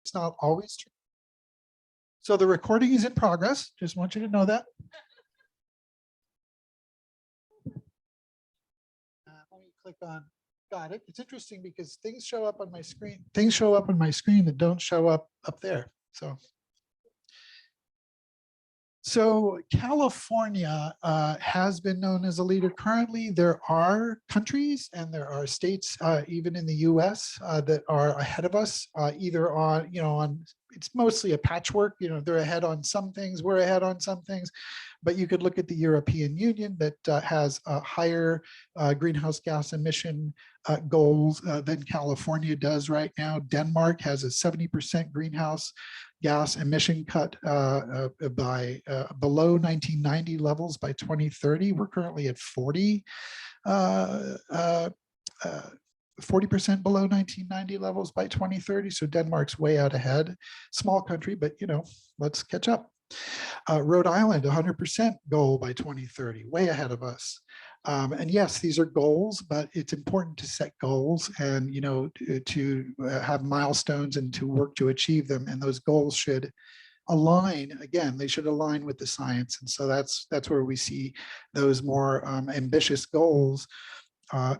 it's not always true. So the recording is in progress. Just want you to know that. Let me click on, got it. It's interesting because things show up on my screen. Things show up on my screen that don't show up there. So California has been known as a leader. Currently, there are countries and there are states, even in the U.S., that are ahead of us. Either on, it's mostly a patchwork. They're ahead on some things, we're ahead on some things. But you could look at the European Union that has higher greenhouse gas emission goals than California does right now. Denmark has a 70% greenhouse gas emission cut by below 1990 levels by 2030. We're currently at 40% below 1990 levels by 2030. So Denmark's way out ahead. Small country, but let's catch up. Rhode Island, 100% goal by 2030, way ahead of us. And yes, these are goals, but it's important to set goals and, to have milestones and to work to achieve them. And those goals should align, again, they should align with the science. And so that's where we see those more ambitious goals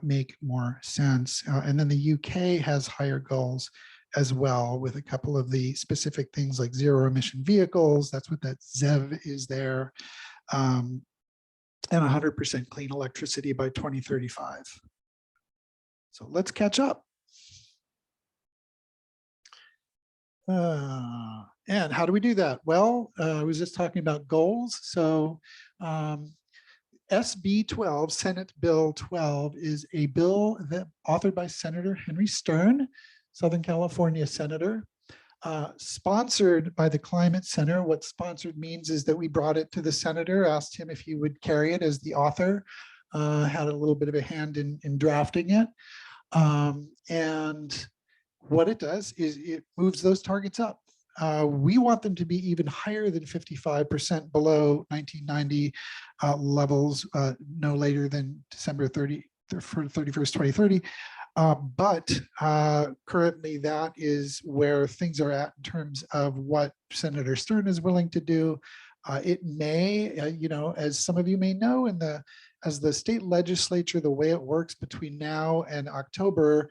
make more sense. And then the UK has higher goals as well, with a couple of the specific things like zero emission vehicles. That's what that ZEV is there. And 100% clean electricity by 2035. So let's catch up. And how do we do that? Well, I was just talking about goals. So SB 12, Senate Bill 12, is a bill that authored by Senator Henry Stern, Southern California senator, sponsored by the Climate Center. What sponsored means is that we brought it to the senator, asked him if he would carry it as the author, had a little bit of a hand in drafting it. And what it does is it moves those targets up. We want them to be even higher than 55% below 1990 levels, no later than December 31st, 2030. But currently that is where things are at in terms of what Senator Stern is willing to do. It may, as some of you may know, as the state legislature, the way it works between now and October,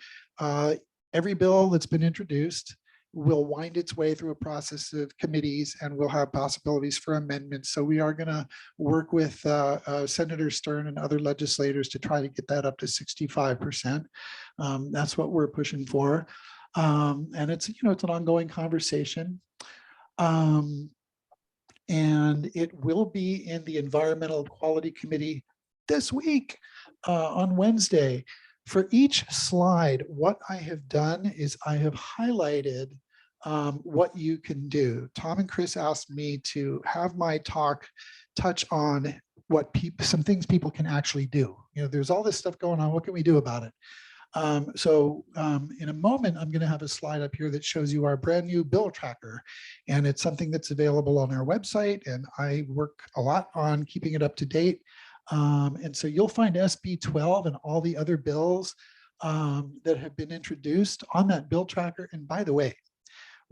every bill that's been introduced will wind its way through a process of committees and we'll have possibilities for amendments. So we are going to work with Senator Stern and other legislators to try to get that up to 65%. That's what we're pushing for. And it's, it's an ongoing conversation. And it will be in the Environmental Quality Committee this week on Wednesday. For each slide, what I have done is I have highlighted what you can do. Tom and Chris asked me to have my talk touch on what some things people can actually do. There's all this stuff going on. What can we do about it? So in a moment, I'm going to have a slide up here that shows you our brand new bill tracker. And it's something that's available on our website. And I work a lot on keeping it up to date. And so you'll find SB 12 and all the other bills that have been introduced on that bill tracker. And by the way,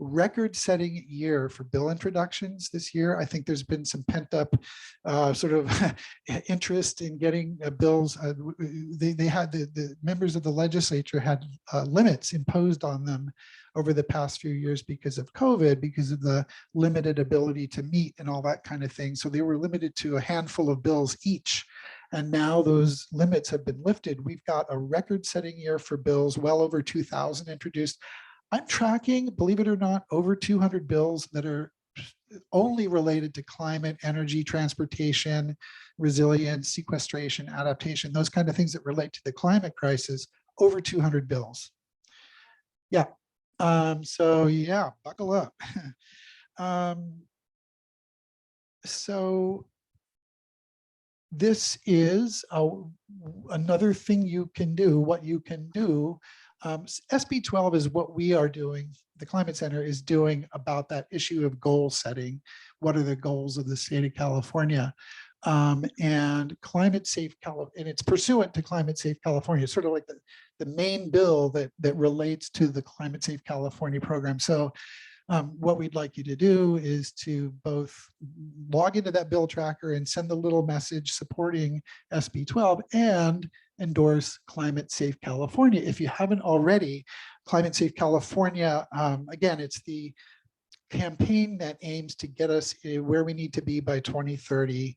record-setting year for bill introductions this year. I think there's been some pent-up sort of interest in getting bills. They had the members of the legislature had limits imposed on them over the past few years because of COVID, because of the limited ability to meet and all that kind of thing. So they were limited to a handful of bills each. And now those limits have been lifted. We've got a record-setting year for bills, well over 2,000 introduced. I'm tracking, believe it or not, over 200 bills that are only related to climate, energy, transportation, resilience, sequestration, adaptation, those kind of things that relate to the climate crisis, over 200 bills. Yeah. So yeah, buckle up. So this is another thing you can do, what you can do. SB 12 is what we are doing, the Climate Center is doing about that issue of goal setting. What are the goals of the state of California? And Climate Safe California, and it's pursuant to Climate Safe California, sort of like the main bill that relates to the Climate Safe California program. So What we'd like you to do is to both log into that bill tracker and send the little message supporting SB 12 and endorse Climate Safe California. If you haven't already, Climate Safe California, again, it's the campaign that aims to get us where we need to be by 2030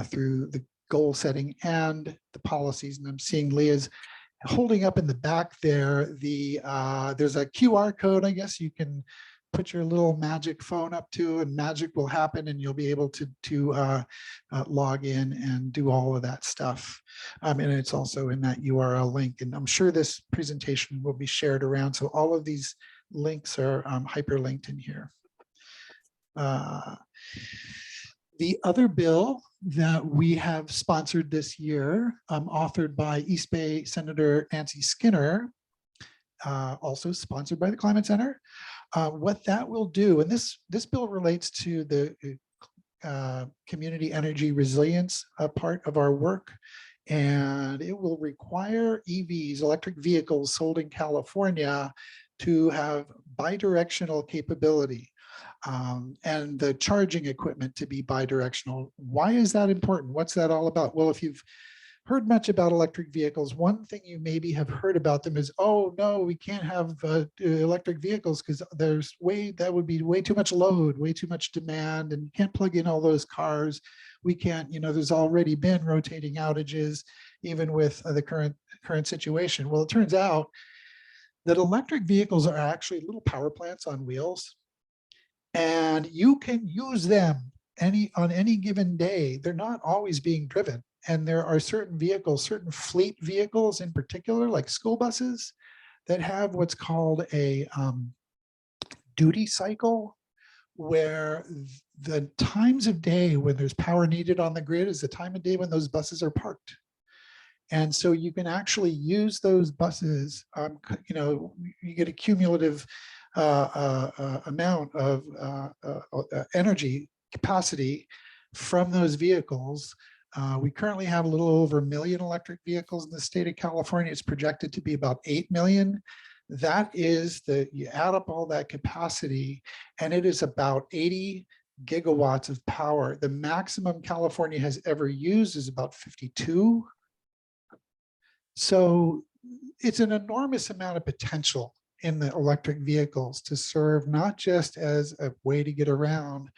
through the goal setting and the policies. And I'm seeing Leah's holding up in the back there, there's a QR code, I guess you can put your little magic phone up to, and magic will happen, and you'll be able to log in and do all of that stuff. And it's also in that URL link, and I'm sure this presentation will be shared around. So all of these links are hyperlinked in here. The other bill that we have sponsored this year, authored by East Bay Senator Nancy Skinner, also sponsored by the Climate Center. What that will do, and this bill relates to the community energy resilience part of our work, and it will require EVs, electric vehicles sold in California, to have bidirectional capability. And the charging equipment to be bidirectional. Why is that important? What's that all about? Well, if you've heard much about electric vehicles, one thing you maybe have heard about them is, oh no, we can't have electric vehicles because that would be way too much load, way too much demand, and you can't plug in all those cars. We can't, there's already been rotating outages, even with the current situation. Well, it turns out that electric vehicles are actually little power plants on wheels, and you can use them on any given day. They're not always being driven. And there are certain vehicles, certain fleet vehicles in particular, like school buses, that have what's called a duty cycle, where the times of day when there's power needed on the grid is the time of day when those buses are parked. And so you can actually use those buses, you get a cumulative amount of energy capacity from those vehicles. We currently have a little over 1 million electric vehicles in the state of California. It's projected to be about 8 million. That is you add up all that capacity, and it is about 80 gigawatts of power. The maximum California has ever used is about 52. So it's an enormous amount of potential in the electric vehicles to serve not just as a way to get around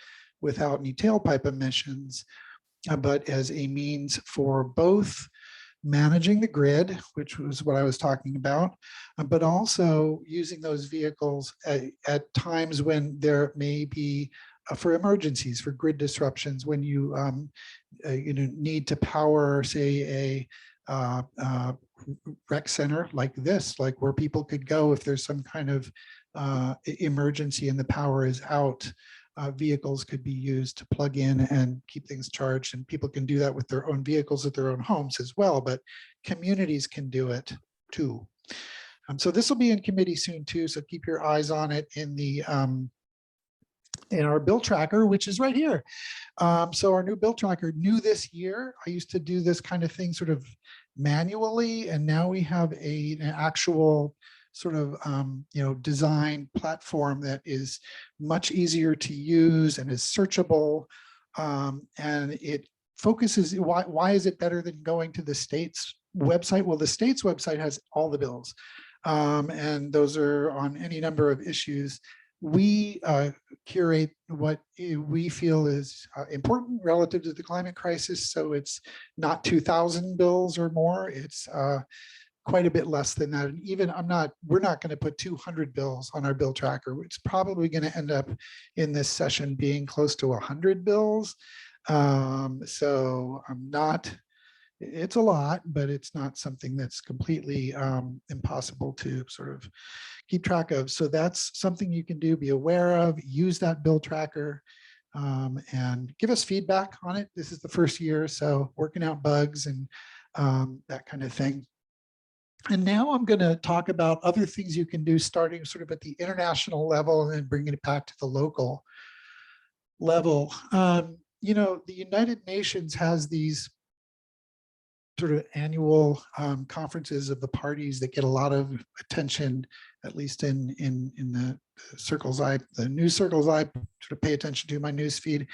without any tailpipe emissions, but as a means for both managing the grid, which was what I was talking about, but also using those vehicles at times when there may be for emergencies, for grid disruptions, when you need to power, say, a rec center like this, like where people could go if there's some kind of emergency and the power is out. Vehicles could be used to plug in and keep things charged, and people can do that with their own vehicles at their own homes as well, but communities can do it too. So this will be in committee soon too, so keep your eyes on it in our bill tracker, which is right here. So our new bill tracker, new this year. I used to do this kind of thing sort of manually, and now we have an actual sort of design platform that is much easier to use and is searchable, and it focuses. Why is it better than going to the state's website? Well, the state's website has all the bills, and those are on any number of issues. We curate what we feel is important relative to the climate crisis. So it's not 2,000 bills or more. It's quite a bit less than that. And even we're not going to put 200 bills on our bill tracker. It's probably going to end up in this session being close to 100 bills. So it's a lot, but it's not something that's completely impossible to sort of keep track of. So that's something you can do, be aware of, use that bill tracker, and give us feedback on it. This is the first year, so working out bugs and that kind of thing. And now I'm going to talk about other things you can do, starting sort of at the international level and then bringing it back to the local level. The United Nations has these sort of annual conferences of the parties that get a lot of attention at least in the circles the news circles I sort of pay attention to, my news feed. A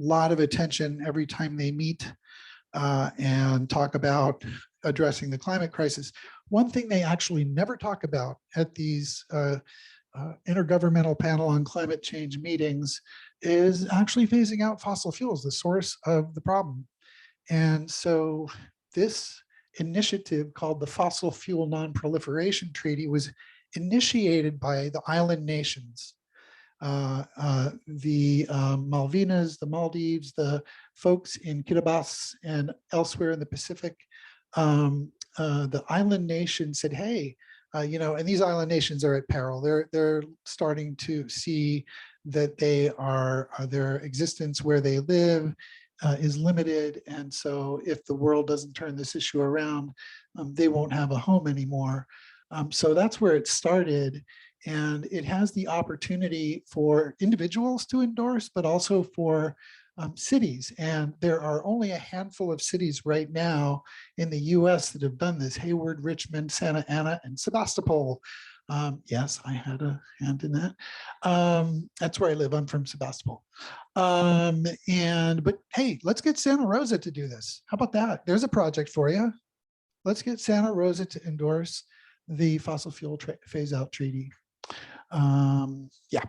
lot of attention every time they meet and talk about addressing the climate crisis. One thing they actually never talk about at these intergovernmental panel on climate change meetings is actually phasing out fossil fuels, the source of the problem. And so this initiative called the Fossil Fuel Non-Proliferation Treaty was initiated by the island nations, the Malvinas, the Maldives, the folks in Kiribati and elsewhere in the Pacific. The island nation said, hey, and these island nations are at peril. They're starting to see that their existence where they live is limited. And so if the world doesn't turn this issue around, they won't have a home anymore. So that's where it started. And it has the opportunity for individuals to endorse, but also for cities. And there are only a handful of cities right now in the US that have done this: Hayward, Richmond, Santa Ana, and Sebastopol. Yes, I had a hand in that. That's where I live. I'm from Sebastopol. But hey, let's get Santa Rosa to do this. How about that? There's a project for you. Let's get Santa Rosa to endorse the fossil fuel phase out treaty. Yeah.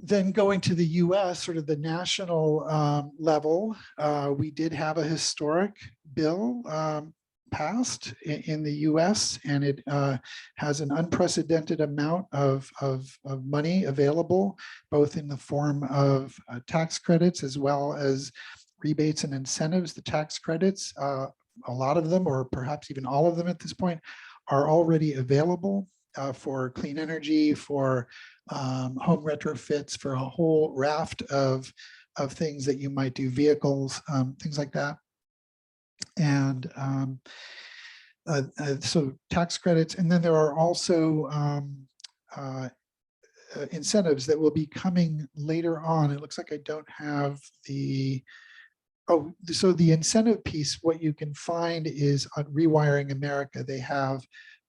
Then going to the US, sort of the national level, we did have a historic bill passed in the US, and it has an unprecedented amount of money available, both in the form of tax credits as well as rebates and incentives. The tax credits, a lot of them, or perhaps even all of them at this point, are already available for clean energy, for home retrofits, for a whole raft of things that you might do, vehicles, things like that. And so tax credits, and then there are also incentives that will be coming later on. It looks like I don't have the, oh, so the incentive piece, what you can find is on Rewiring America. They have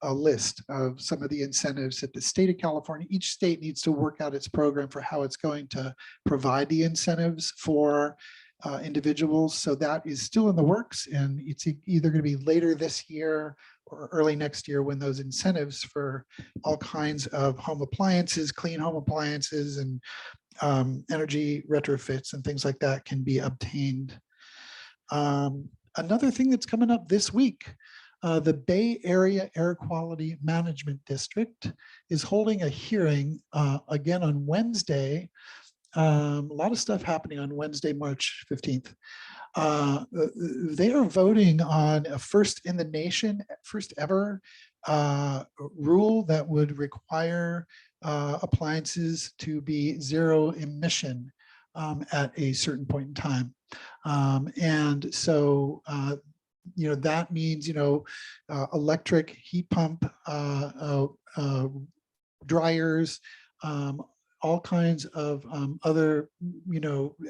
a list of some of the incentives that the state of California, each state needs to work out its program for how it's going to provide the incentives for individuals. So that is still in the works, and it's either going to be later this year or early next year when those incentives for all kinds of home appliances, clean home appliances, and energy retrofits and things like that can be obtained. Another thing that's coming up this week, the Bay Area Air Quality Management District is holding a hearing again on Wednesday. A lot of stuff happening on Wednesday, March 15th. They are voting on a first in the nation, first ever rule that would require appliances to be zero emission at a certain point in time. And so that means, electric heat pump, dryers, all kinds of other,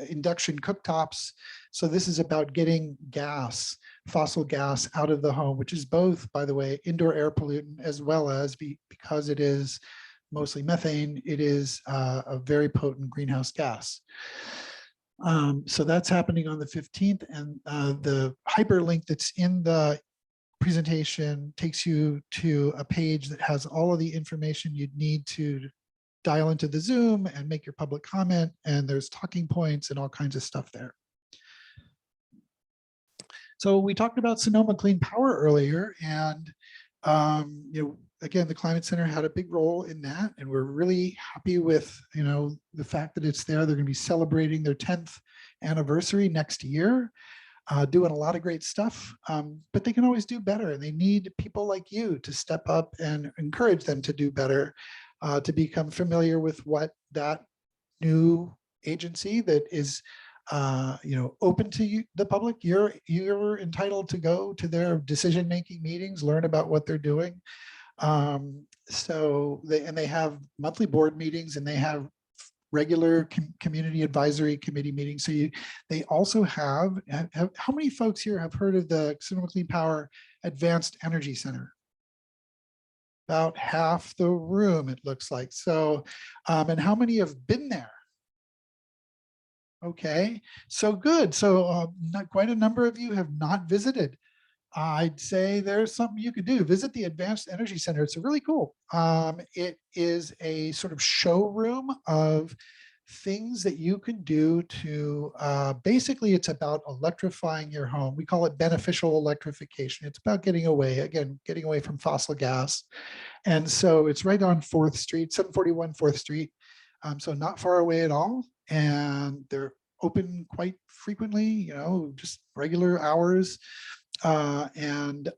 induction cooktops. So this is about getting gas, fossil gas out of the home, which is both, by the way, indoor air pollutant, as well as because it is mostly methane, it is a very potent greenhouse gas. So that's happening on the 15th, and the hyperlink that's in the presentation takes you to a page that has all of the information you'd need to dial into the Zoom and make your public comment, and there's talking points and all kinds of stuff there. So we talked about Sonoma Clean Power earlier, and again, the Climate Center had a big role in that, and we're really happy with the fact that it's there. They're going to be celebrating their 10th anniversary next year, doing a lot of great stuff, but they can always do better, and they need people like you to step up and encourage them to do better, to become familiar with what that new agency that is open to the public. You're entitled to go to their decision-making meetings, learn about what they're doing. So they have monthly board meetings, and they have regular community advisory committee meetings. So they also have, how many folks here have heard of the Sonoma Clean Power Advanced Energy Center? About half the room, it looks like. So, and how many have been there? Okay, so good. So not quite a number of you have not visited. I'd say there's something you could do. Visit the Advanced Energy Center. It's really cool. It is a sort of showroom of things that you can do to basically it's about electrifying your home. We call it beneficial electrification. It's about getting away from fossil gas. And so it's right on 4th Street, 741 4th Street. So not far away at all. And they're open quite frequently, you know, just regular hours. And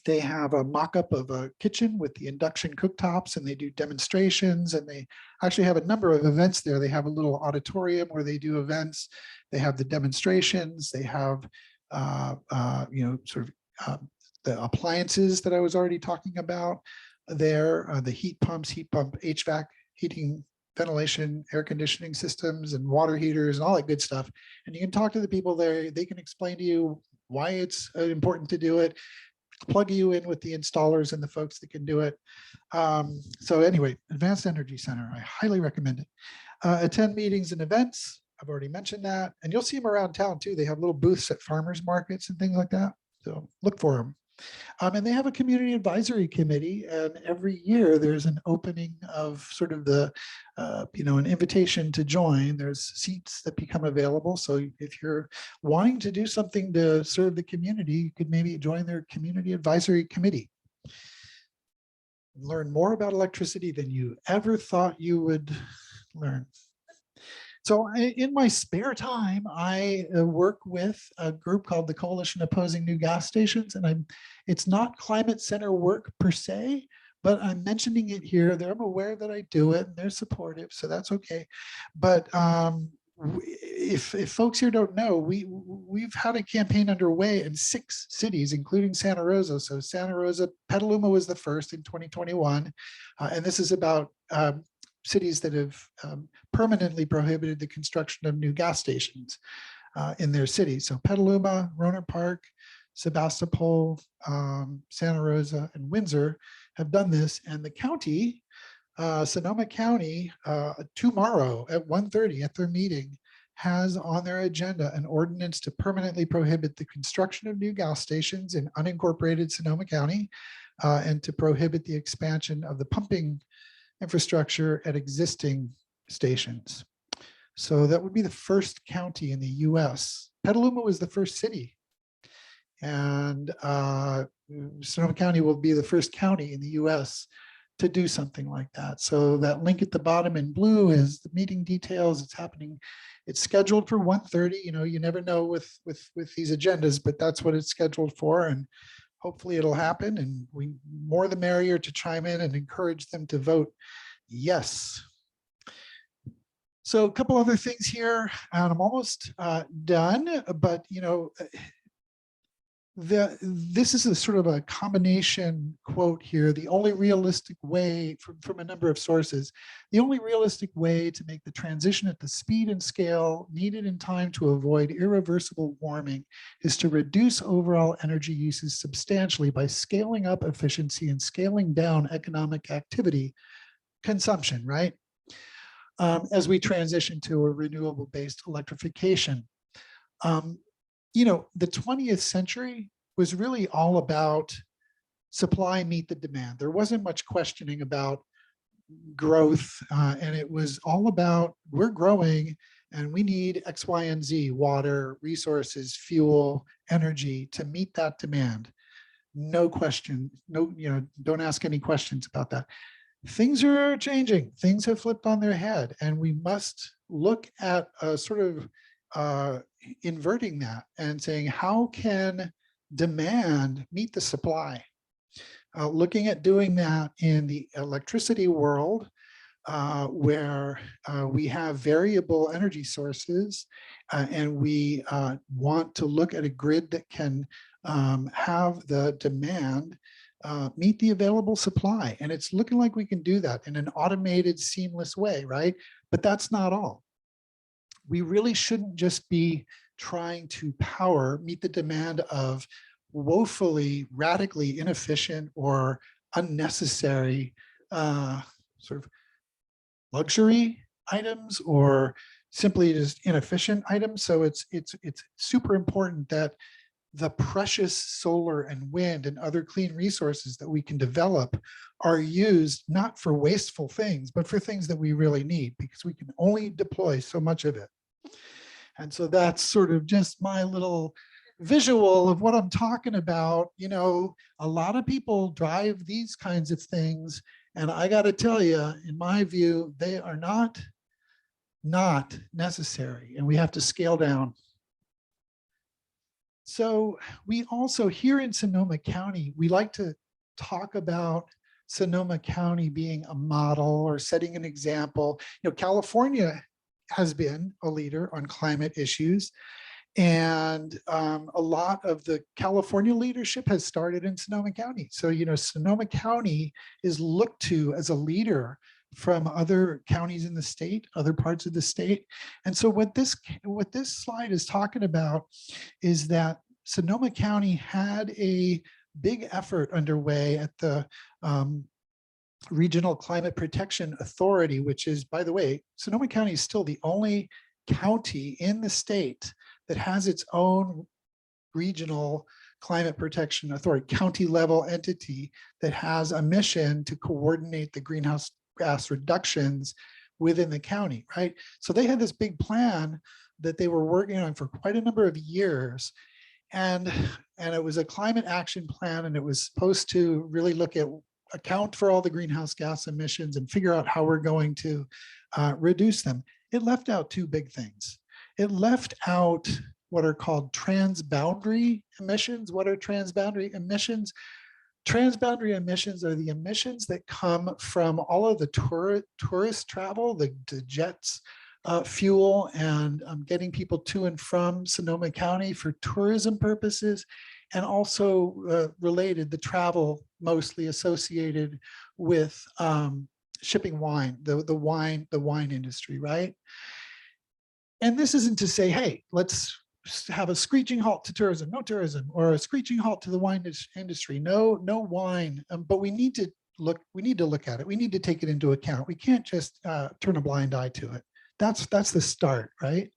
they have a mock-up of a kitchen with the induction cooktops, and they do demonstrations, and they actually have a number of events there. They have a little auditorium where they do events. They have the demonstrations. They have, you know, sort of the appliances that I was already talking about there, the heat pump HVAC, heating, ventilation, air conditioning systems, and water heaters, and all that good stuff. And you can talk to the people there. They can explain to you why it's important to do it, plug you in with the installers and the folks that can do it. So anyway, Advanced Energy Center, I highly recommend it. Attend meetings and events. I've already mentioned that. And you'll see them around town too. They have little booths at farmers markets and things like that. So look for them. And they have a community advisory committee, and every year there's an opening of sort of the, you know, an invitation to join. There's seats that become available. So if you're wanting to do something to serve the community, you could maybe join their community advisory committee. Learn more about electricity than you ever thought you would learn. So in my spare time, I work with a group called the Coalition Opposing New Gas Stations, and it's not climate center work per se, but I'm mentioning it here. I'm aware that I do it, and they're supportive, so that's okay. But if folks here don't know, we've had a campaign underway in 6 cities, including Santa Rosa. So Santa Rosa, Petaluma was the first in 2021, and this is about cities that have permanently prohibited the construction of new gas stations in their cities. So Petaluma, Rohnert Park, Sebastopol, Santa Rosa, and Windsor have done this. And the county, Sonoma County, tomorrow at 1:30 at their meeting, has on their agenda an ordinance to permanently prohibit the construction of new gas stations in unincorporated Sonoma County and to prohibit the expansion of the pumping infrastructure at existing stations. So that would be the first county in the US. Petaluma was the first city, and Sonoma County will be the first county in the US to do something like that. So that link at the bottom in blue is the meeting details. It's happening. It's scheduled for 1:30. You know, you never know with these agendas, but that's what it's scheduled for. And hopefully it'll happen, and we more the merrier to chime in and encourage them to vote yes. So a couple other things here, and I'm almost done, but you know, this is a sort of a combination quote here. The only realistic way, from a number of sources, the only realistic way to make the transition at the speed and scale needed in time to avoid irreversible warming is to reduce overall energy uses substantially by scaling up efficiency and scaling down economic activity consumption, right? As we transition to a renewable-based electrification. You know, the 20th century was really all about supply meet the demand. There wasn't much questioning about growth, and it was all about we're growing and we need X, Y, and Z, water, resources, fuel, energy to meet that demand. No question, no, you know, don't ask any questions about that. Things are changing. Things have flipped on their head, and we must look at a sort of inverting that and saying, how can demand meet the supply? Looking at doing that in the electricity world, where we have variable energy sources, and we want to look at a grid that can have the demand meet the available supply. And it's looking like we can do that in an automated, seamless way, right? But that's not all. We really shouldn't just be trying to meet the demand of woefully, radically inefficient or unnecessary sort of luxury items or simply just inefficient items. So it's super important that the precious solar and wind and other clean resources that we can develop are used not for wasteful things, but for things that we really need, because we can only deploy so much of it. And so that's sort of just my little visual of what I'm talking about. You know, a lot of people drive these kinds of things, and I got to tell you, in my view, they are not necessary, and we have to scale down. So we also, here in Sonoma County, we like to talk about Sonoma County being a model or setting an example. You know, California has been a leader on climate issues, and a lot of the California leadership has started in Sonoma County. So, you know, Sonoma County is looked to as a leader from other counties in the state, other parts of the state. And so what this slide is talking about is that Sonoma County had a big effort underway at the Regional Climate Protection Authority, which is, by the way, Sonoma County is still the only county in the state that has its own regional climate protection authority, county level entity that has a mission to coordinate the greenhouse gas reductions within the county, right? So they had this big plan that they were working on for quite a number of years. And it was a climate action plan, and it was supposed to really account for all the greenhouse gas emissions and figure out how we're going to reduce them. It left out two big things. It left out what are called transboundary emissions. What are transboundary emissions? Transboundary emissions are the emissions that come from all of the tourist travel, the jets, fuel, and getting people to and from Sonoma County for tourism purposes, and also related, the travel mostly associated with shipping wine, the wine industry, right? And this isn't to say, hey, let's have a screeching halt to tourism, no tourism, or a screeching halt to the wine industry, no wine. But we need to look at it. We need to take it into account. We can't just turn a blind eye to it. That's the start, right?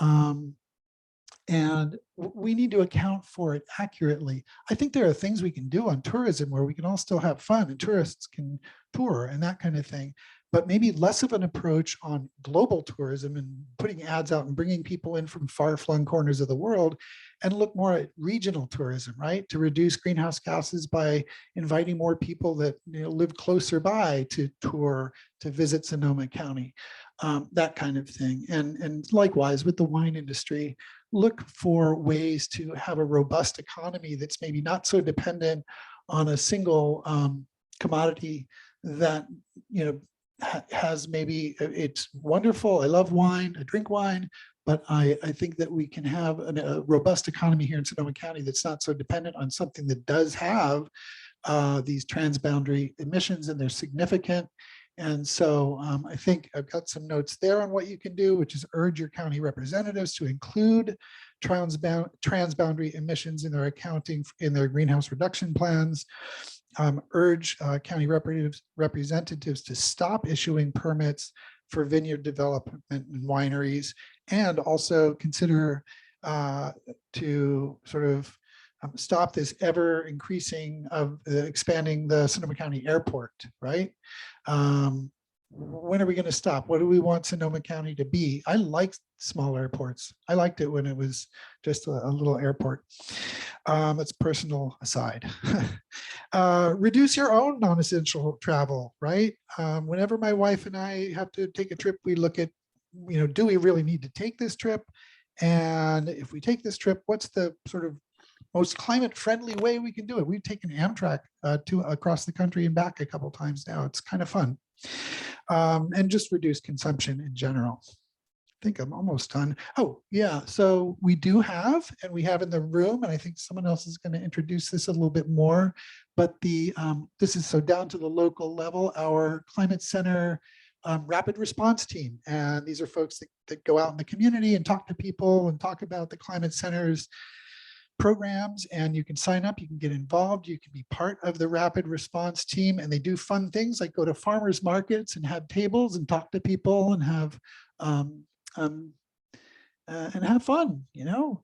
And we need to account for it accurately. I think there are things we can do on tourism where we can all still have fun and tourists can tour and that kind of thing, but maybe less of an approach on global tourism and putting ads out and bringing people in from far-flung corners of the world, and look more at regional tourism, right? To reduce greenhouse gases by inviting more people that live closer by to tour, to visit Sonoma County, that kind of thing. And likewise with the wine industry, look for ways to have a robust economy that's maybe not so dependent on a single commodity that, has maybe, it's wonderful. I love wine, I drink wine, but I think that we can have a robust economy here in Sonoma County that's not so dependent on something that does have these transboundary emissions, and they're significant. And so I think I've got some notes there on what you can do, which is urge your county representatives to include transboundary emissions in their accounting in their greenhouse reduction plans. Urge county representatives to stop issuing permits for vineyard development and wineries, and also consider to sort of stop this ever increasing of expanding the Sonoma County Airport, right? When are we going to stop? What do we want Sonoma County to be? I like small airports. I liked it when it was just a little airport. It's personal aside. Reduce your own non-essential travel, right? Whenever my wife and I have to take a trip, we look at, do we really need to take this trip? And if we take this trip, what's the sort of most climate friendly way we can do it? We've taken Amtrak to across the country and back a couple of times now. It's kind of fun. And just reduce consumption in general. I think I'm almost done. Oh yeah, so we do have, and we have in the room, and I think someone else is going to introduce this a little bit more, but this is so down to the local level, our climate center rapid response team. And these are folks that go out in the community and talk to people and talk about the climate center's programs, and you can sign up, you can get involved, you can be part of the rapid response team, and they do fun things like go to farmers markets and have tables and talk to people and have fun, you know.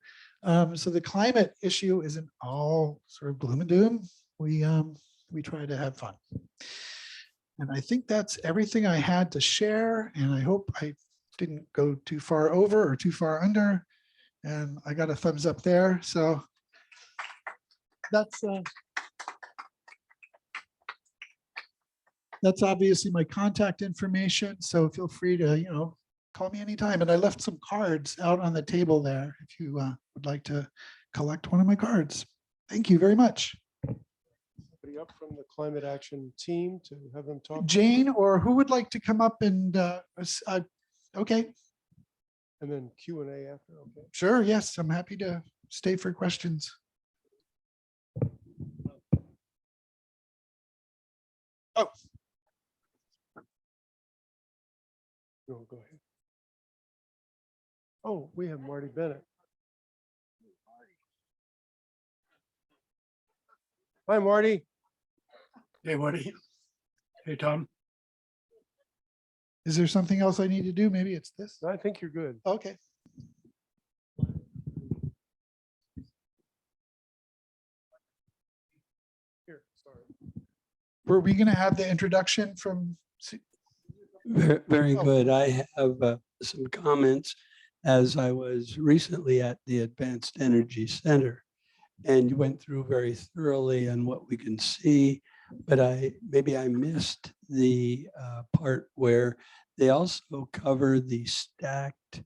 So the climate issue isn't all sort of gloom and doom. We try to have fun. And I think that's everything I had to share. And I hope I didn't go too far over or too far under. And I got a thumbs up there. So that's obviously my contact information. So feel free to, you know, call me anytime. And I left some cards out on the table there if you would like to collect one of my cards. Thank you very much. Somebody up from the climate action team to have them talk? Jane, or who would like to come up and, okay, And then Q&A after, okay. sure, yes, I'm happy to stay for questions. Oh. No, go ahead. Oh, we have Marty Bennett. Hi, Marty. Hey, Woody. Hey, Tom. Is there something else I need to do? Maybe it's this. I think you're good. Okay. Here, sorry. Were we going to have the introduction from? Very Oh. good. I have some comments as I was recently at the Advanced Energy Center, and you went through very thoroughly on what we can see, but maybe I missed the part where they also cover the stacked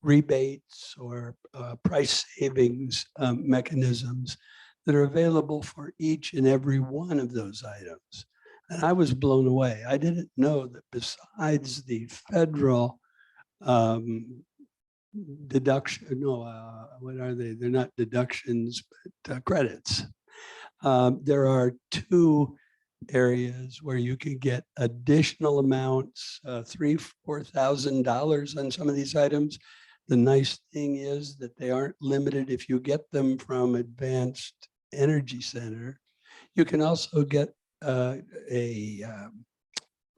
rebates or price savings mechanisms that are available for each and every one of those items. And I was blown away. I didn't know that besides the federal deduction, what are they? They're not deductions, but credits. There are two areas where you can get additional amounts, $3,000-4,000 on some of these items. The nice thing is that they aren't limited. If you get them from Advanced Energy Center, you can also get a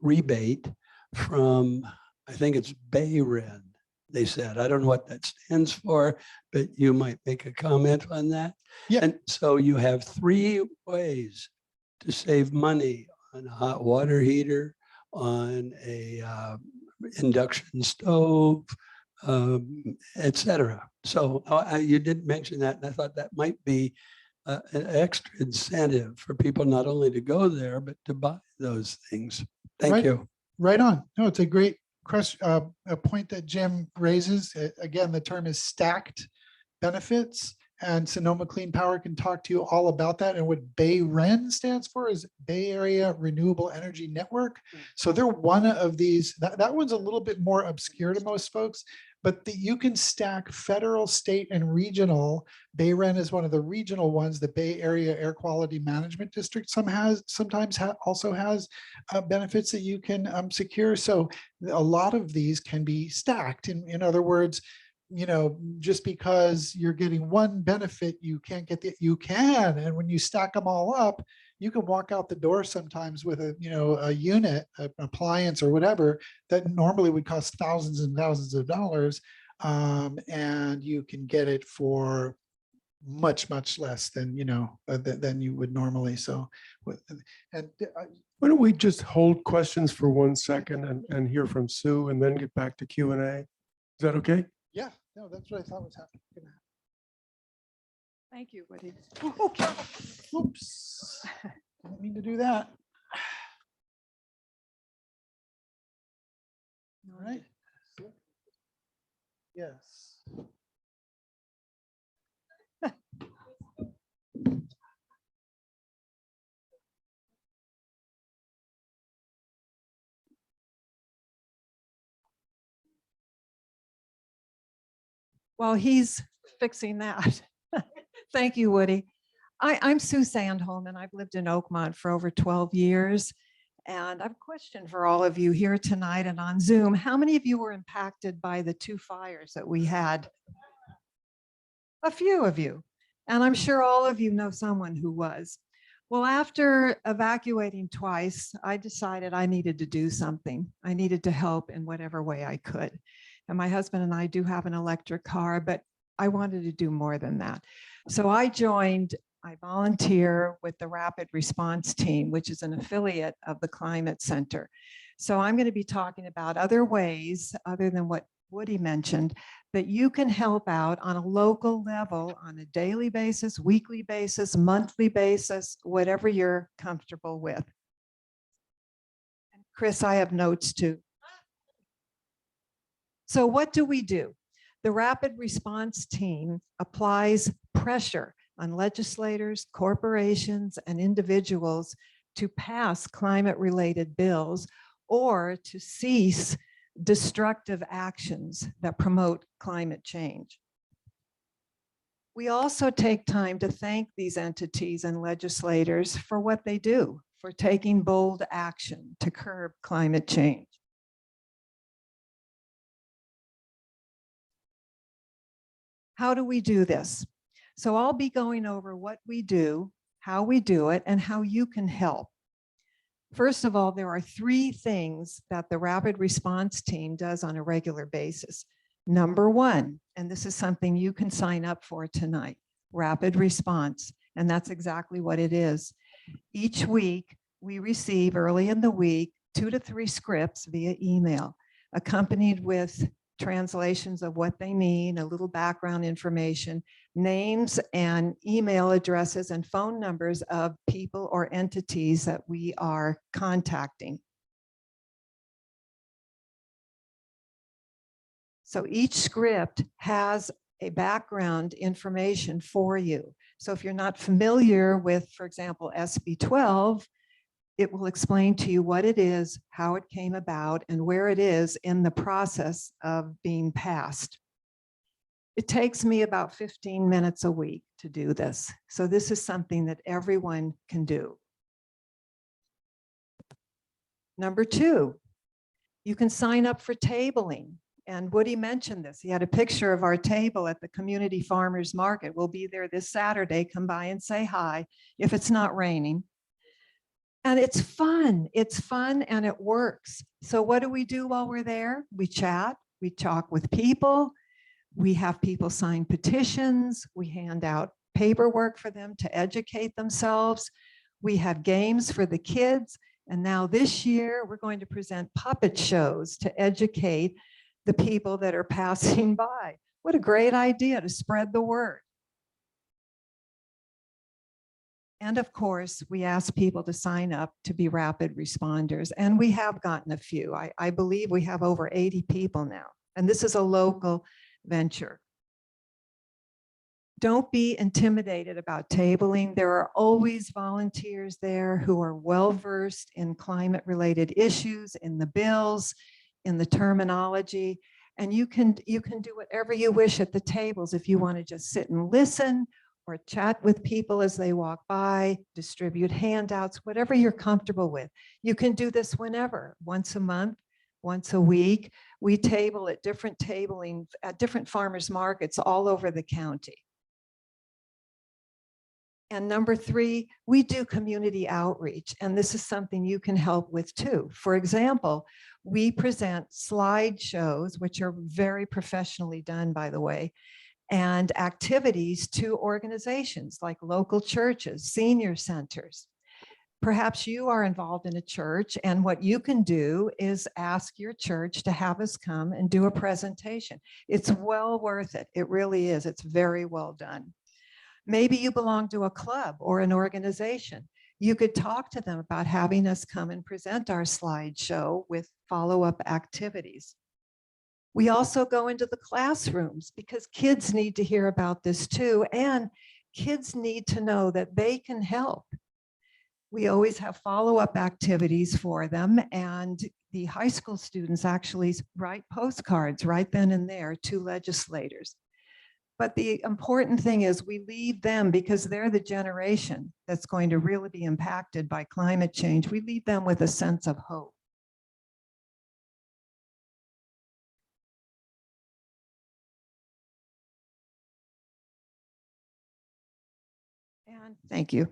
rebate from, I think it's BayREN, they said. I don't know what that stands for, but you might make a comment on that. Yeah. And so you have three ways to save money on a hot water heater, on a induction stove, etc. So you didn't mention that, and I thought that might be an extra incentive for people not only to go there, but to buy those things. Thank Right. you. Right on. No, it's a great question, a point that Jim raises. Again, the term is stacked benefits, and Sonoma Clean Power can talk to you all about that. And what BayREN stands for is Bay Area Renewable Energy Network. So they're one of these. That one's a little bit more obscure to most folks, but you can stack federal, state, and regional. BayREN is one of the regional ones. The Bay Area Air Quality Management District sometimes also has benefits that you can secure. So a lot of these can be stacked. In other words, you know, just because you're getting one benefit, you can't get you can. And when you stack them all up, you can walk out the door sometimes with a unit, an appliance or whatever that normally would cost thousands and thousands of dollars. And you can get it for much less than, than you would normally. So, and Why don't we just hold questions for 1 second and hear from Sue and then get back to Q&A? Is that okay? yeah, no, that's what I thought was happening. Thank you, Woody. Okay. Oops. Didn't mean to do that. All right. Yes. While he's fixing that, thank you, Woody. I'm Sue Sandholm, and I've lived in Oakmont for over 12 years. And I have a question for all of you here tonight and on Zoom. How many of you were impacted by the two fires that we had? A few of you. And I'm sure all of you know someone who was. Well, after evacuating twice, I decided I needed to do something. I needed to help in whatever way I could. And my husband and I do have an electric car, but I wanted to do more than that. So I volunteer with the Rapid Response Team, which is an affiliate of the Climate Center. So I'm going to be talking about other ways, other than what Woody mentioned, that you can help out on a local level on a daily basis, weekly basis, monthly basis, whatever you're comfortable with. And Chris, I have notes too. So what do we do? The Rapid Response Team applies pressure on legislators, corporations, and individuals to pass climate-related bills or to cease destructive actions that promote climate change. We also take time to thank these entities and legislators for what they do, for taking bold action to curb climate change. How do we do this? So I'll be going over what we do, how we do it, and how you can help. First of all, there are 3 things that the Rapid Response Team does on a regular basis. Number 1, and this is something you can sign up for tonight, Rapid Response, and that's exactly what it is. Each week, we receive early in the week 2 to 3 scripts via email, accompanied with translations of what they mean, a little background information, names and email addresses and phone numbers of people or entities that we are contacting. So each script has a background information for you. So if you're not familiar with, for example, SB 12, it will explain to you what it is, how it came about, and where it is in the process of being passed. It takes me about 15 minutes a week to do this. So this is something that everyone can do. Number 2, you can sign up for tabling. And Woody mentioned this. He had a picture of our table at the community farmers market. We'll be there this Saturday. Come by and say hi if it's not raining. And it's fun and it works. So what do we do while we're there? We chat, we talk with people, we have people sign petitions, we hand out paperwork for them to educate themselves. We have games for the kids. And now this year, we're going to present puppet shows to educate the people that are passing by. What a great idea to spread the word. And of course, we ask people to sign up to be rapid responders. And we have gotten a few. I believe we have over 80 people now. And this is a local venture. Don't be intimidated about tabling. There are always volunteers there who are well-versed in climate-related issues, in the bills, in the terminology. And you can do whatever you wish at the tables if you want to just sit and listen or chat with people as they walk by, distribute handouts, whatever you're comfortable with. You can do this whenever, once a month, once a week. We table at different farmers markets all over the county. And number 3, we do community outreach, and this is something you can help with too. For example, we present slideshows, which are very professionally done, by the way, and activities to organizations like local churches, senior centers. Perhaps you are involved in a church, and what you can do is ask your church to have us come and do a presentation. It's well worth it. It really is. It's very well done. Maybe you belong to a club or an organization. You could talk to them about having us come and present our slideshow with follow-up activities. We also go into the classrooms because kids need to hear about this too, and kids need to know that they can help. We always have follow-up activities for them, and the high school students actually write postcards right then and there to legislators. But the important thing is we leave them, because they're the generation that's going to really be impacted by climate change. We leave them with a sense of hope. done? Thank you.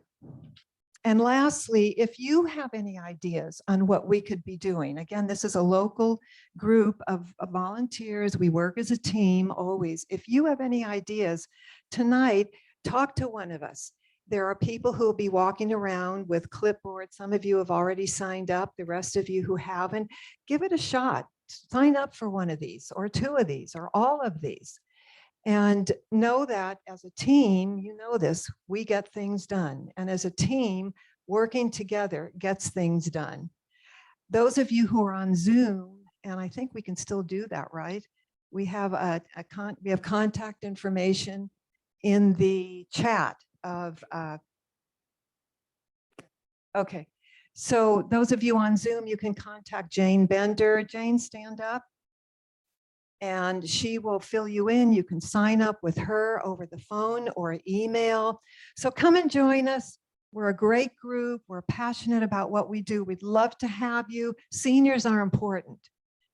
And lastly, if you have any ideas on what we could be doing, again, this is a local group of volunteers. We work as a team always. If you have any ideas tonight, talk to one of us. There are people who will be walking around with clipboards. Some of you have already signed up. The rest of you who haven't, give it a shot. Sign up for one of these or two of these or all of these. And know that as a team, you know this, we get things done. And as a team, working together gets things done. Those of you who are on Zoom, and I think we can still do that, right? We have we have contact information in the chat of, okay. So those of you on Zoom, you can contact Jane Bender. Jane, stand up. And she will fill you in. You can sign up with her over the phone or email. So come and join us. We're a great group. We're passionate about what we do. We'd love to have you. Seniors are important.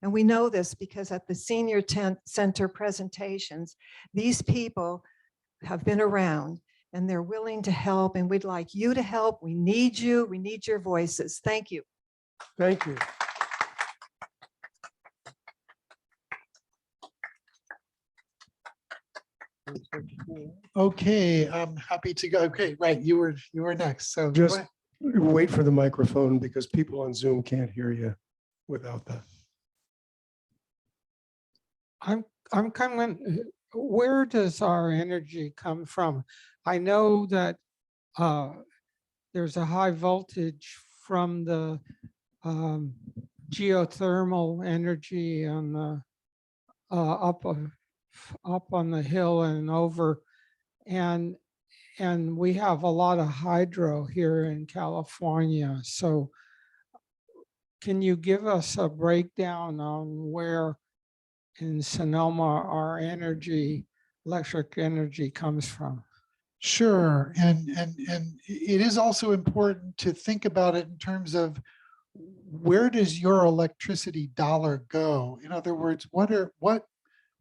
And we know this because at the Senior Center presentations, these people have been around and they're willing to help. And we'd like you to help. We need you. We need your voices. Thank you. Thank you. Okay, I'm happy to go. Okay, right, you were next. So go Just ahead. wait for the microphone because people on Zoom can't hear you without that. I'm coming, where does our energy come from? I know that there's a high voltage from the geothermal energy on the up on the hill and over, and we have a lot of hydro here in California. So can you give us a breakdown on where in Sonoma our electric energy comes from? Sure, and it is also important to think about it in terms of where does your electricity dollar go? In other words,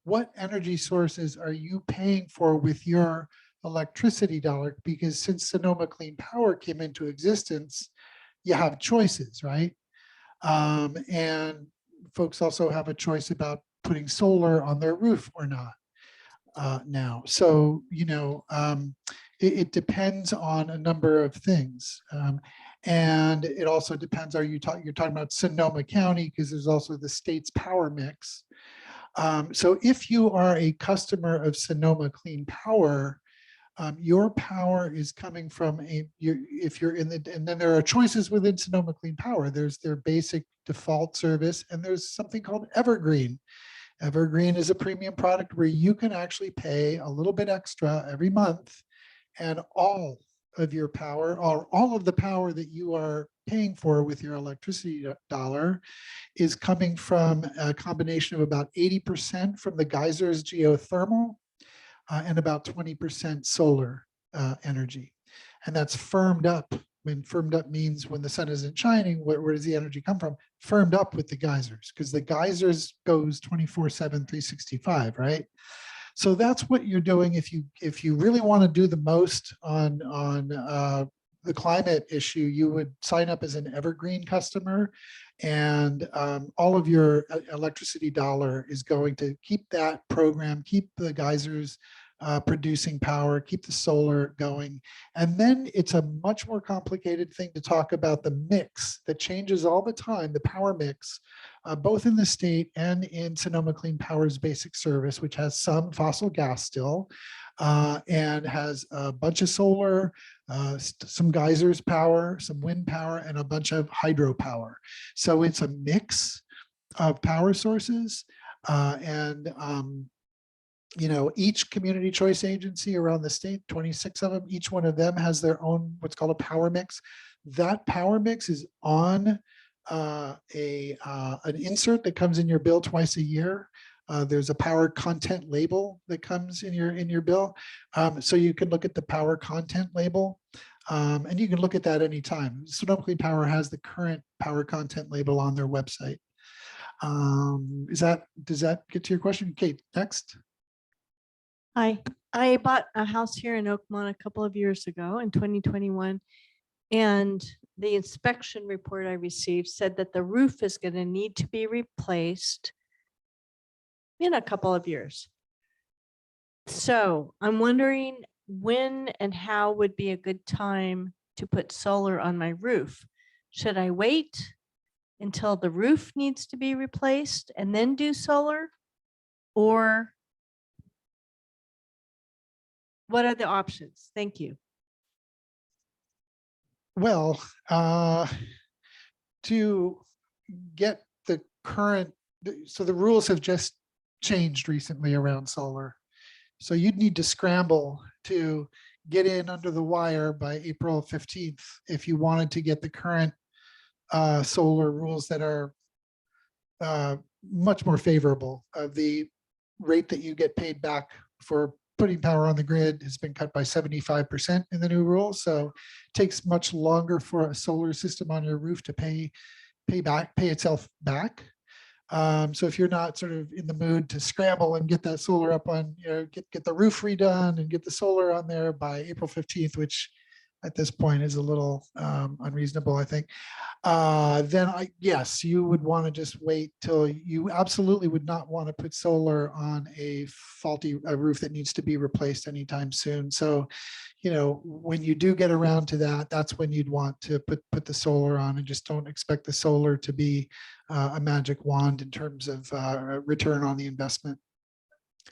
what energy sources are you paying for with your electricity dollar? Because since Sonoma Clean Power came into existence, you have choices, right? And folks also have a choice about putting solar on their roof or not now. So, it depends on a number of things. And it also depends, you're talking about Sonoma County, because there's also the state's power mix. So if you are a customer of Sonoma Clean Power, your power is coming from if you're in and then there are choices within Sonoma Clean Power. There's their basic default service, and there's something called Evergreen. Evergreen is a premium product where you can actually pay a little bit extra every month, and all of your power, or all of the power that you are paying for with your electricity dollar, is coming from a combination of about 80% from the geysers geothermal and about 20% solar energy. And that's firmed up. When firmed up means when the sun isn't shining, where does the energy come from? Firmed up with the geysers, because the geysers goes 24/7, 365, right? So that's what you're doing if you really want to do the most on the climate issue. You would sign up as an Evergreen customer, and all of your electricity dollar is going to keep that program, keep the geysers producing power, keep the solar going. And then it's a much more complicated thing to talk about the mix that changes all the time, the power mix, both in the state and in Sonoma Clean Power's basic service, which has some fossil gas still, and has a bunch of solar, some geysers power, some wind power, and a bunch of hydro power. So it's a mix of power sources, each community choice agency around the state, 26 of them, each one of them has their own what's called a power mix. That power mix is on an insert that comes in your bill twice a year. There's a power content label that comes in your bill. So you can look at the power content label, and you can look at that anytime. Sonoma Clean Power has the current power content label on their website. Does that get to your question? Kate, next. Hi, I bought a house here in Oakmont a couple of years ago in 2021. And the inspection report I received said that the roof is going to need to be replaced in a couple of years. So I'm wondering when and how would be a good time to put solar on my roof? Should I wait until the roof needs to be replaced and then do solar? Or what are the options? Thank you. Well, to get the current, so the rules have just changed recently around solar. So you'd need to scramble to get in under the wire by April 15th if you wanted to get the current solar rules that are much more favorable. The rate that you get paid back for putting power on the grid has been cut by 75% in the new rules. So it takes much longer for a solar system on your roof to pay itself back. So if you're not sort of in the mood to scramble and get that solar up on, get the roof redone and get the solar on there by April 15th, which at this point is a little unreasonable, I think, then yes, you would want to just wait till you absolutely would not want to put solar on a faulty roof that needs to be replaced anytime soon. So, when you do get around to that, that's when you'd want to put the solar on, and just don't expect the solar to be a magic wand in terms of return on the investment.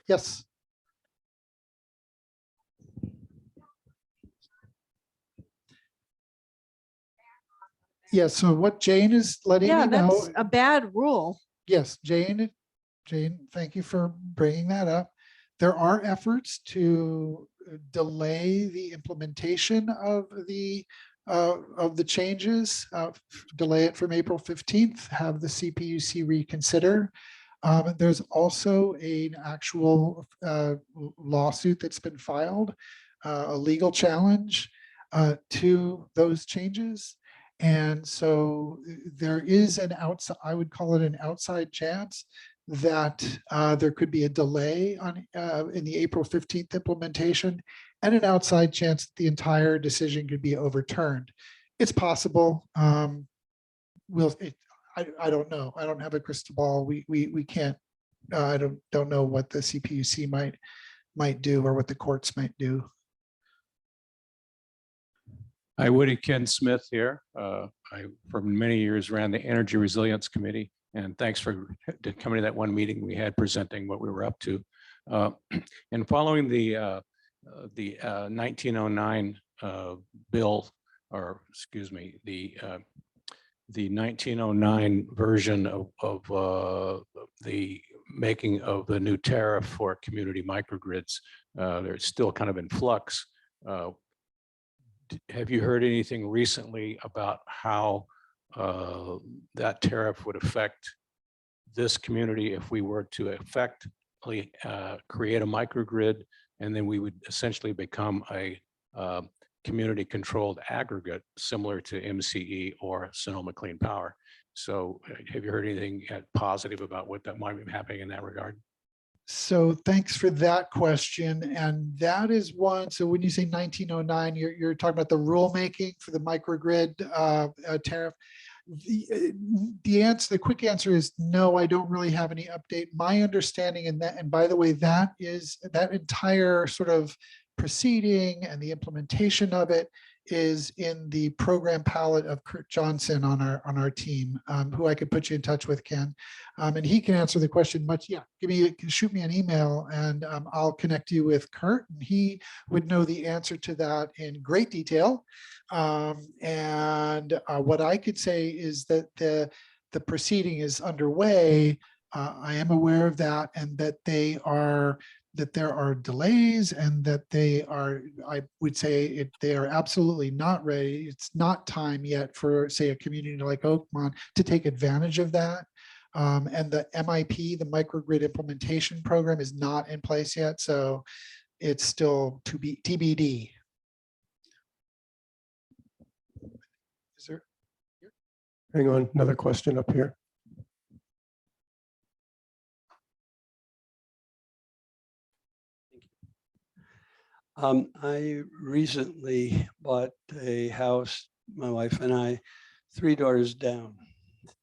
Yes. Yeah, so what Jane is letting Yeah, me know. that's a bad rule. Yes, Jane, thank you for bringing that up. There are efforts to delay the implementation of the changes, delay it from April 15th, have the CPUC reconsider. There's also an actual lawsuit that's been filed, a legal challenge to those changes. And so there is I would call it an outside chance that there could be a delay in the April 15th implementation, and an outside chance that the entire decision could be overturned. It's possible. I don't know. I don't have a crystal ball. We can't. I don't know what the CPUC might do, or what the courts might do. Hi, Woody, Ken Smith here. I, for many years, ran the Energy Resilience Committee, and thanks for coming to that one meeting we had presenting what we were up to. And following the 1909 bill, or excuse me, the 1909 version of the making of the new tariff for community microgrids, they're still kind of in flux. Have you heard anything recently about how that tariff would affect this community if we were to effectively create a microgrid, and then we would essentially become a community controlled aggregate similar to MCE or Sonoma Clean Power? So have you heard anything positive about what that might be happening in that regard? So thanks for that question. And that is one. So when you say 1909, you're talking about the rulemaking for the microgrid tariff. The quick answer is no, I don't really have any update. My understanding in that, and by the way, that entire sort of proceeding and the implementation of it is in the program palette of Kurt Johnson on our team, who I could put you in touch with, Ken, and he can answer the question much. Yeah, shoot me an email, and I'll connect you with Kurt, and he would know the answer to that in great detail. And what I could say is that the proceeding is underway. I am aware of that, and that there are delays, and that I would say they are absolutely not ready. It's not time yet for, say, a community like Oakmont to take advantage of that. And the MIP, the microgrid implementation program, is not in place yet. So it's still to be TBD. Is there? Hang on, another question up here. I recently bought a house, my wife and I, 3 doors down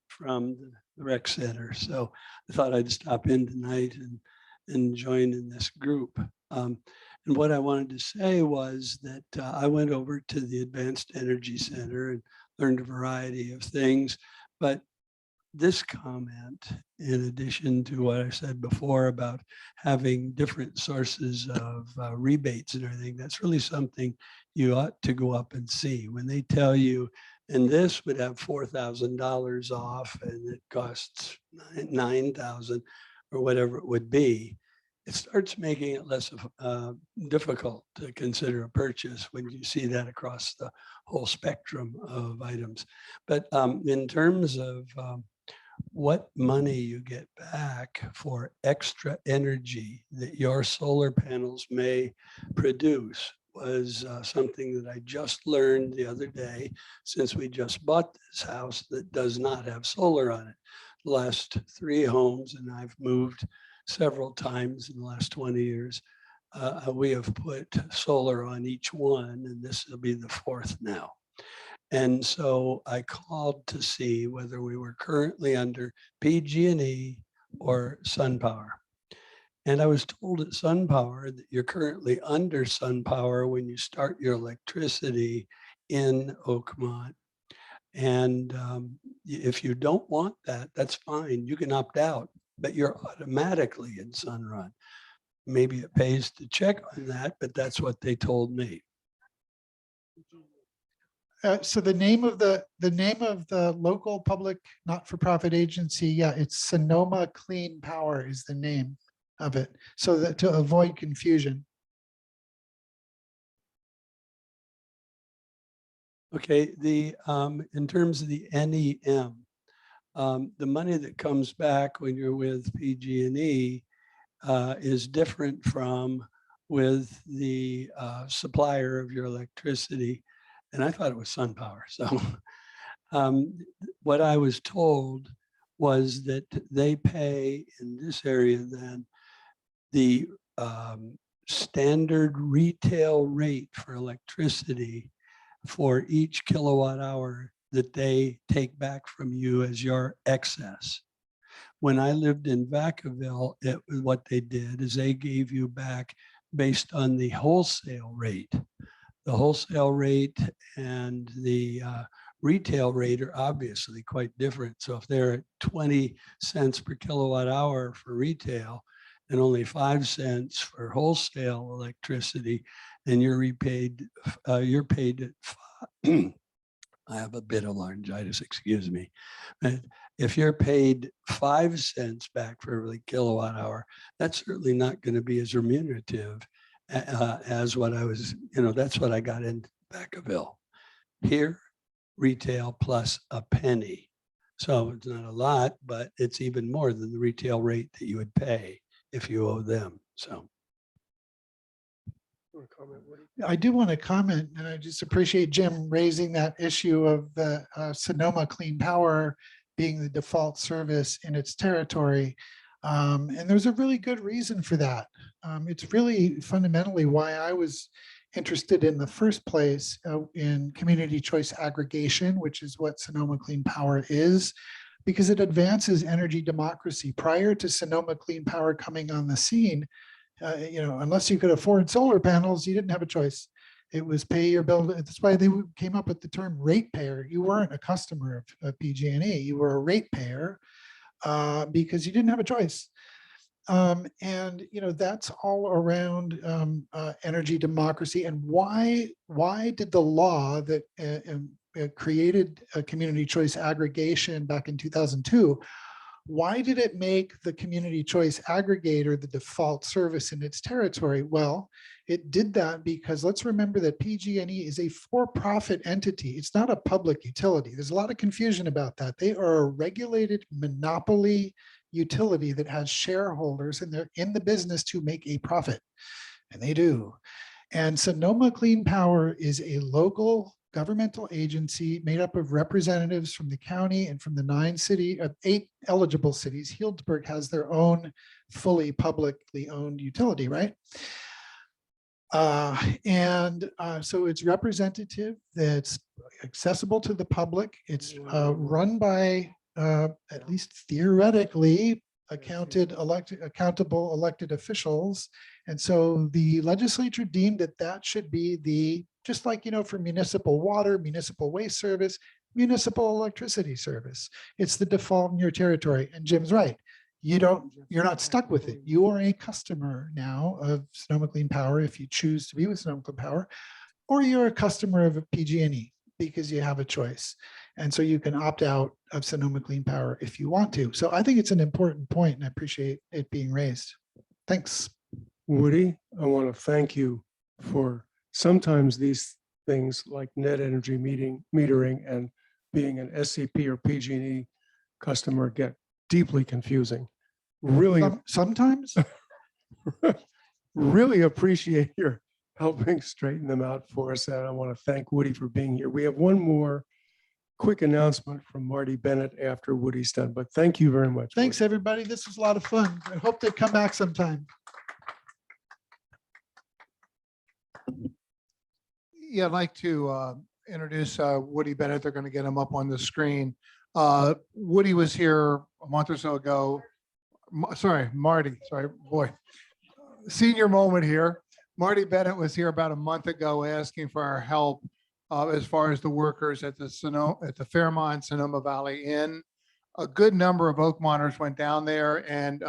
from the rec center. So I thought I'd stop in tonight and join in this group. And what I wanted to say was that I went over to the Advanced Energy Center and learned a variety of things. But this comment, in addition to what I said before about having different sources of rebates and everything, that's really something you ought to go up and see. When they tell you, and this would have $4,000 off and it costs $9,000 or whatever it would be, it starts making it less difficult to consider a purchase when you see that across the whole spectrum of items. But in terms of what money you get back for extra energy that your solar panels may produce was something that I just learned the other day, since we just bought this house that does not have solar on it. The last 3 homes, and I've moved several times in the last 20 years, we have put solar on each one, and this will be the 4th now. And so I called to see whether we were currently under PG&E or SunPower. And I was told at SunPower that you're currently under SunPower when you start your electricity in Oakmont. And if you don't want that, that's fine. You can opt out, but you're automatically in Sunrun. Maybe it pays to check on that, but that's what they told me. So the name of the local public not-for-profit agency, yeah, it's Sonoma Clean Power is the name of it. So that to avoid confusion. Okay, in terms of the NEM, the money that comes back when you're with PG&E is different from with the supplier of your electricity. And I thought it was SunPower. So what I was told was that they pay in this area then the standard retail rate for electricity for each kilowatt hour that they take back from you as your excess. When I lived in Vacaville, what they did is they gave you back based on the wholesale rate. The wholesale rate and the retail rate are obviously quite different. So if they're at 20 cents per kilowatt hour for retail and only 5 cents for wholesale electricity, and you're paid at I have a bit of laryngitis, excuse me. But if you're paid 5 cents back for every kilowatt hour, that's certainly not going to be as remunerative as what I was, that's what I got in Vacaville. Here, retail plus a penny. So it's not a lot, but it's even more than the retail rate that you would pay if you owe them. So. I do want to comment, and I just appreciate Jim raising that issue of the Sonoma Clean Power being the default service in its territory. And there's a really good reason for that. It's really fundamentally why I was interested in the first place in community choice aggregation, which is what Sonoma Clean Power is, because it advances energy democracy. Prior to Sonoma Clean Power coming on the scene, unless you could afford solar panels, you didn't have a choice. It was pay your bill. That's why they came up with the term ratepayer. You weren't a customer of PG&E. You were a ratepayer because you didn't have a choice. And that's all around energy democracy. And why did the law that created a community choice aggregation back in 2002? Why did it make the community choice aggregator the default service in its territory? Well, it did that because let's remember that PG&E is a for-profit entity. It's not a public utility. There's a lot of confusion about that. They are a regulated monopoly utility that has shareholders and they're in the business to make a profit, and they do. And Sonoma Clean Power is a local governmental agency made up of representatives from the county and from the 8 eligible cities. Healdsburg has their own fully publicly owned utility, right? So it's representative, that's accessible to the public. It's run by, at least theoretically, accountable elected officials. And so the legislature deemed that that should be the, just like, for municipal water, municipal waste service, municipal electricity service. It's the default in your territory. And Jim's right. You're not stuck with it. You are a customer now of Sonoma Clean Power if you choose to be with Sonoma Clean Power, or you're a customer of PG&E because you have a choice. And so you can opt out of Sonoma Clean Power if you want to. So I think it's an important point, and I appreciate it being raised. Thanks. Woody, I want to thank you for sometimes these things like net energy metering and being an SCP or PG&E customer get deeply confusing. Really, Sometimes. really appreciate your helping straighten them out for us. And I want to thank Woody for being here. We have one more quick announcement from Marty Bennett after Woody's done, but thank you very much. Thanks, Woody. everybody. This was a lot of fun. I hope they come back sometime. Yeah, I'd like to introduce Woody Bennett. They're going to get him up on the screen. Woody was here a month or so ago. Marty, boy. Senior moment here. Marty Bennett was here about a month ago asking for our help as far as the workers at the Fairmont Sonoma Valley Inn. A good number of Oakmonters went down there, and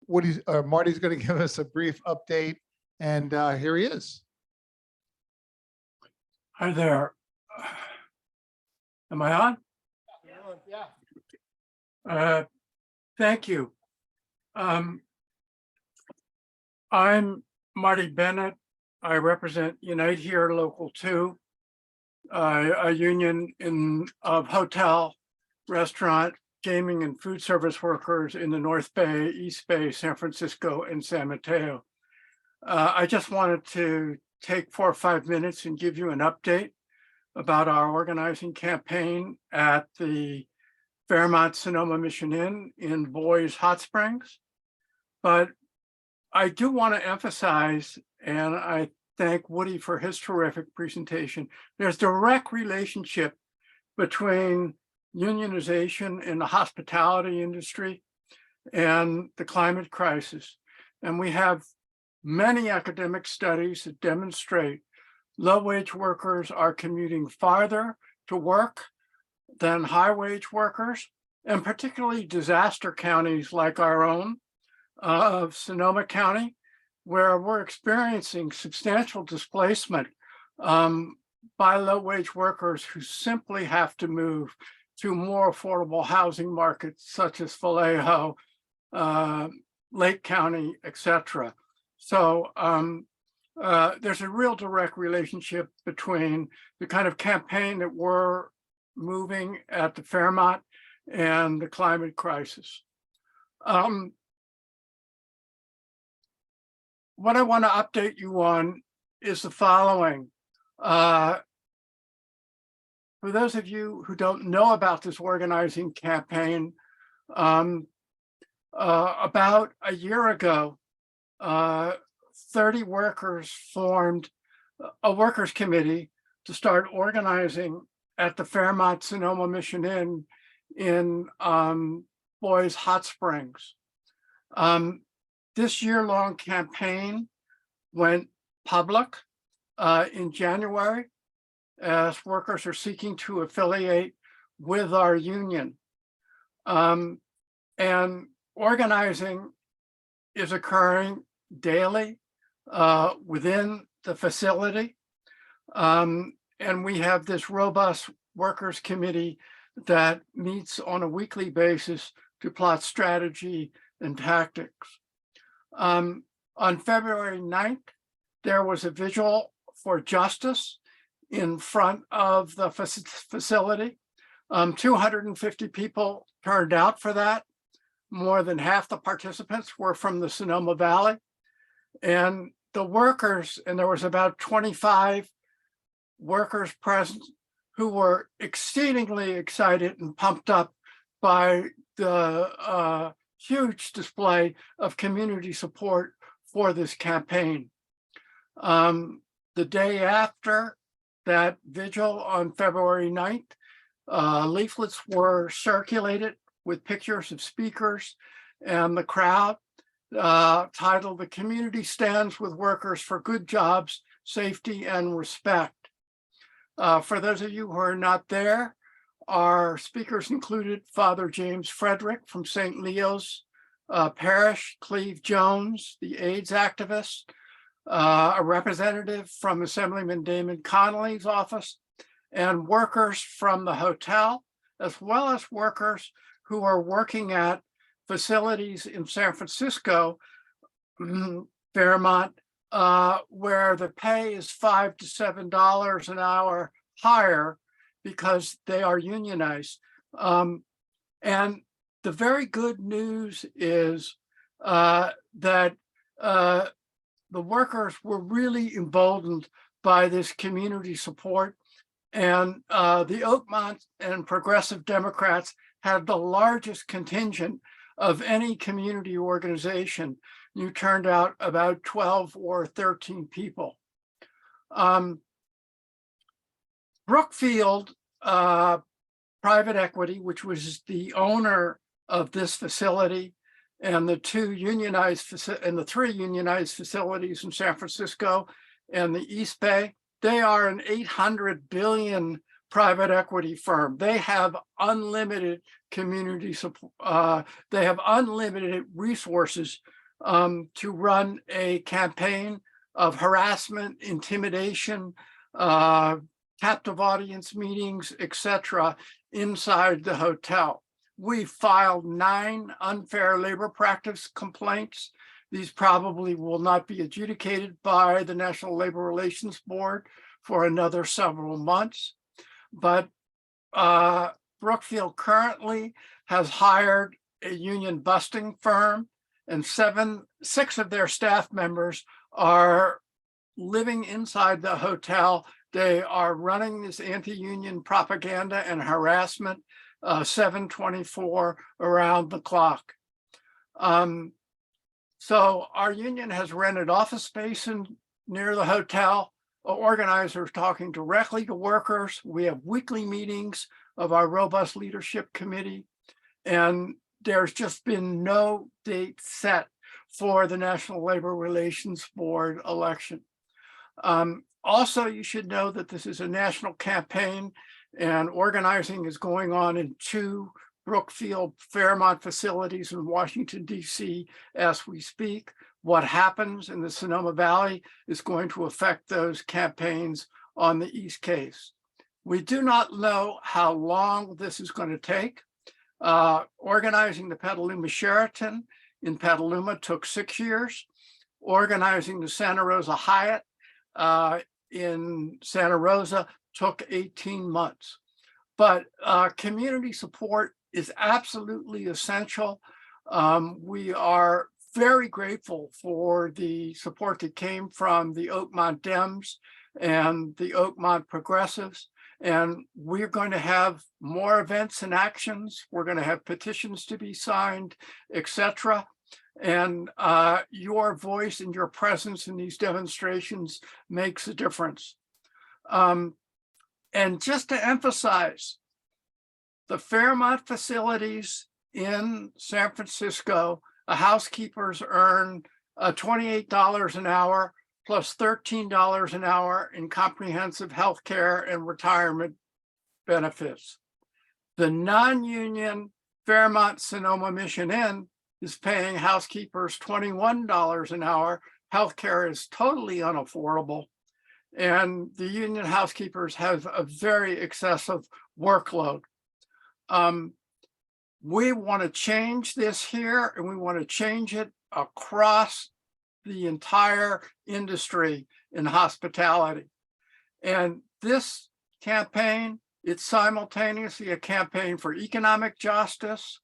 Marty's going to give us a brief update, and here he is. Hi there. Am I on? Yeah. Thank you. I'm Marty Bennett. I represent Unite Here Local 2, a union of hotel, restaurant, gaming, and food service workers in the North Bay, East Bay, San Francisco, and San Mateo. I just wanted to take 4 or 5 minutes and give you an update about our organizing campaign at the Fairmont Sonoma Mission Inn in Boys Hot Springs. But I do want to emphasize, and I thank Woody for his terrific presentation, there's direct relationship between unionization in the hospitality industry and the climate crisis. And we have many academic studies that demonstrate low-wage workers are commuting farther to work than high-wage workers, and particularly disaster counties like our own of Sonoma County, where we're experiencing substantial displacement by low-wage workers who simply have to move to more affordable housing markets such as Vallejo, Lake County, etc. So there's a real direct relationship between the kind of campaign that we're moving at the Fairmont and the climate crisis. What I want to update you on is the following. For those of you who don't know about this organizing campaign, about a year ago, 30 workers formed a workers committee to start organizing at the Fairmont Sonoma Mission Inn in Boys Hot Springs. This year-long campaign went public in January as workers are seeking to affiliate with our union. And organizing is occurring daily within the facility. And we have this robust workers committee that meets on a weekly basis to plot strategy and tactics. On February 9th, there was a vigil for justice in front of the facility. 250 people turned out for that. More than half the participants were from the Sonoma Valley. And the workers, and there was about 25 workers present who were exceedingly excited and pumped up by the huge display of community support for this campaign. The day after that vigil on February 9th, leaflets were circulated with pictures of speakers and the crowd, titled "The Community Stands with Workers for Good Jobs, Safety and Respect." For those of you who are not there, our speakers included Father James Frederick from St. Leo's Parish, Cleve Jones, the AIDS activist, a representative from Assemblyman Damon Connolly's office, and workers from the hotel, as well as workers who are working at facilities in San Francisco, Fairmont, where the pay is $5 to $7 an hour higher because they are unionized. And the very good news is that the workers were really emboldened by this community support. And the Oakmont and Progressive Democrats had the largest contingent of any community organization. You turned out about 12 or 13 people. Brookfield Private Equity, which was the owner of this facility, and the three unionized facilities in San Francisco and the East Bay, they are an 800 billion private equity firm. They have unlimited community support. They have unlimited resources to run a campaign of harassment, intimidation, captive audience meetings, etc., inside the hotel. We filed 9 unfair labor practice complaints. These probably will not be adjudicated by the National Labor Relations Board for another several months. But Brookfield currently has hired a union busting firm, and 6 of their staff members are living inside the hotel. They are running this anti-union propaganda and harassment 7/24 around the clock. So our union has rented office space near the hotel. Organizers talking directly to workers. We have weekly meetings of our robust leadership committee, and there's just been no date set for the National Labor Relations Board election. Also, you should know that this is a national campaign, and organizing is going on in 2 Brookfield Fairmont facilities in Washington, D.C. as we speak. What happens in the Sonoma Valley is going to affect those campaigns on the East Case. We do not know how long this is going to take. Organizing the Petaluma Sheraton in Petaluma took 6 years. Organizing the Santa Rosa Hyatt in Santa Rosa took 18 months. But community support is absolutely essential. We are very grateful for the support that came from the Oakmont Dems and the Oakmont Progressives. And we're going to have more events and actions. We're going to have petitions to be signed, etc. And your voice and your presence in these demonstrations makes a difference. And just to emphasize, the Fairmont facilities in San Francisco, housekeepers earn $28 an hour plus $13 an hour in comprehensive health care and retirement benefits. The non-union Fairmont Sonoma Mission Inn is paying housekeepers $21 an hour. Healthcare is totally unaffordable. And the union housekeepers have a very excessive workload. We want to change this here, and we want to change it across the entire industry in hospitality. And this campaign, it's simultaneously a campaign for economic justice,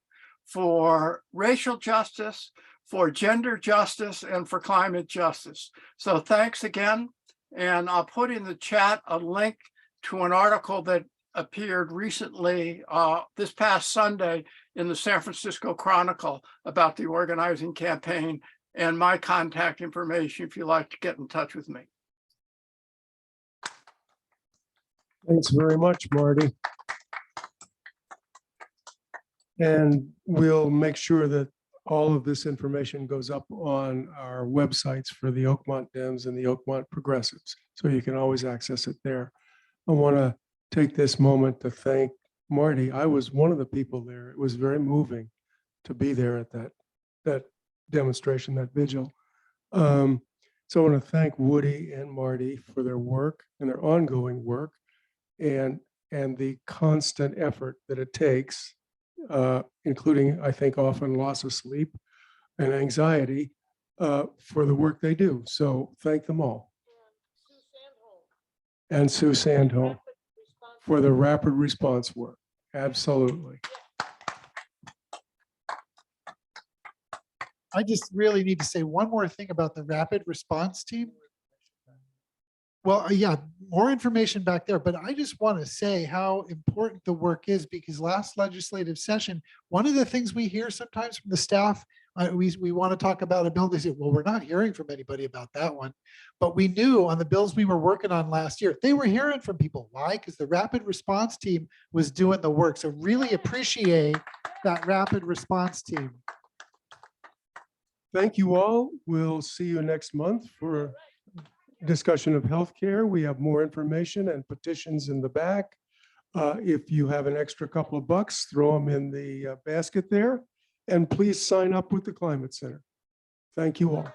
for racial justice, for gender justice, and for climate justice. So thanks again. And I'll put in the chat a link to an article that appeared recently this past Sunday in the San Francisco Chronicle about the organizing campaign, and my contact information if you'd like to get in touch with me. Thanks very much, Marty. And we'll make sure that all of this information goes up on our websites for the Oakmont Dems and the Oakmont Progressives, so you can always access it there. I want to take this moment to thank Marty. I was one of the people there. It was very moving to be there at that demonstration, that vigil. So I want to thank Woody and Marty for their work and their ongoing work and the constant effort that it takes, including, I think, often loss of sleep and anxiety for the work they do. So thank them all. And Sue Sandholm for the rapid response work. Absolutely. I just really need to say one more thing about the rapid response team. Well, yeah, more information back there, but I just want to say how important the work is, because last legislative session, one of the things we hear sometimes from the staff, we want to talk about a bill. They say, well, we're not hearing from anybody about that one. But we knew on the bills we were working on last year, they were hearing from people. Why? Because the rapid response team was doing the work. So really appreciate that rapid response team. Thank you all. We'll see you next month for a discussion of healthcare. We have more information and petitions in the back. If you have an extra couple of bucks, throw them in the basket there. And please sign up with the Climate Center. Thank you all.